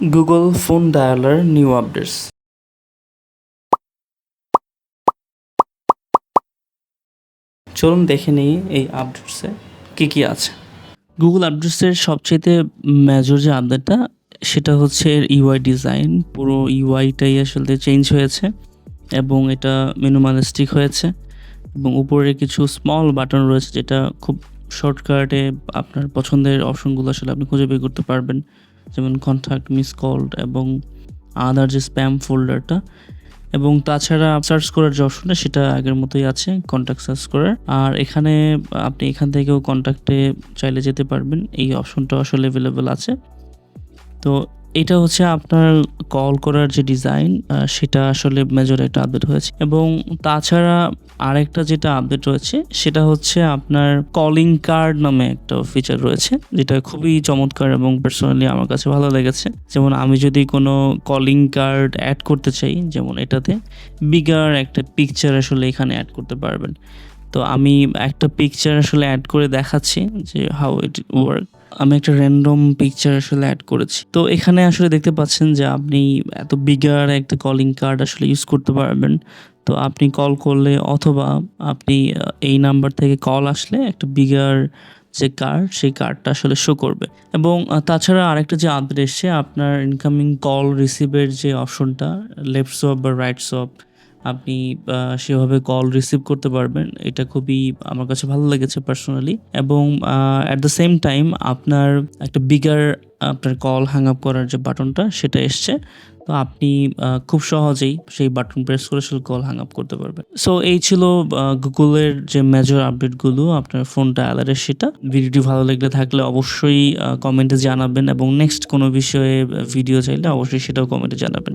Google Phone Dialer new updates. চলুন দেখে নিই এই আপডেটসে কী আছে। গুগল আপডেটসের সবচাইতে মেজর যে আপডেটটা সেটা হচ্ছে এর ইউআই ডিজাইন। পুরো ইউআইটাই আসলে চেঞ্জ হয়েছে এবং এটা মিনিমালিস্টিক হয়েছে এবং উপরে কিছু স্মল বাটন রয়েছে যেটা খুব শর্টকাটে আপনার পছন্দের অপশনগুলো আসলে আপনি খুঁজে বের করতে পারবেন, যেমন কন্ট্যাক্ট, মিস কল এবং আদার যে স্প্যাম ফোল্ডারটা। এবং তাছাড়া সার্চ করার যে অপশনটা সেটা আগের মতোই আছে, কন্ট্যাক্ট সার্চ করার। আর এখানে আপনি এখান থেকেও কন্ট্যাক্টে চাইলে যেতে পারবেন, এই অপশনটা আসলে অ্যাভেলেবেল আছে। তো এটা হচ্ছে আপনার কল করার যে ডিজাইন সেটা আসলে মেজর একটা আপডেট হয়েছে। এবং তাছাড়া আরেকটা যেটা আপডেট রয়েছে সেটা হচ্ছে আপনার কলিং কার্ড নামে একটা ফিচার রয়েছে, যেটা খুবই চমৎকার এবং পার্সোনালি আমার কাছে ভালো লেগেছে। যেমন আমি যদি কোনো কলিং কার্ড অ্যাড করতে চাই, যেমন এটাতে বিগার একটা পিকচার আসলে এখানে অ্যাড করতে পারবেন। তো আমি একটা পিকচার আসলে অ্যাড করে দেখাচ্ছি যে হাউ ইট ওয়ার্ক। আমি একটা র্যান্ডম পিকচার আসলে অ্যাড করেছি। তো এখানে আসলে দেখতে পাচ্ছেন যে আপনি এত বিগার একটা কলিং কার্ড আসলে ইউজ করতে পারবেন। তো আপনি কল করলে অথবা আপনি এই নাম্বার থেকে কল আসলে একটা বিগার যে কার্ড, সেই কার্ডটা আসলে শো করবে। এবং তাছাড়া আরেকটা যে আপডেট এসছে, আপনার ইনকামিং কল রিসিভের যে অপশনটা, লেফট সোয়াইপ বা রাইট সোয়াইপ, আপনি সেভাবে কল রিসিভ করতে পারবেন। এটা খুবই আমার কাছে ভালো লেগেছে পার্সোনালি। এবং অ্যাট দ্য সেম টাইম আপনার একটা বিগার আপনার কল হ্যাং আপ করার যে বাটনটা সেটা এসছে। তো আপনি খুব সহজেই সেই বাটন প্রেস করে আসলে কল হ্যাং আপ করতে পারবেন। সো এই ছিল গুগলের যে মেজর আপডেটগুলো আপনার ফোন ডায়ালারের। সেটা ভিডিওটি ভালো লেগে থাকলে অবশ্যই কমেন্টে জানাবেন এবং নেক্সট কোনো বিষয়ে ভিডিও চাইলে অবশ্যই সেটাও কমেন্টে জানাবেন।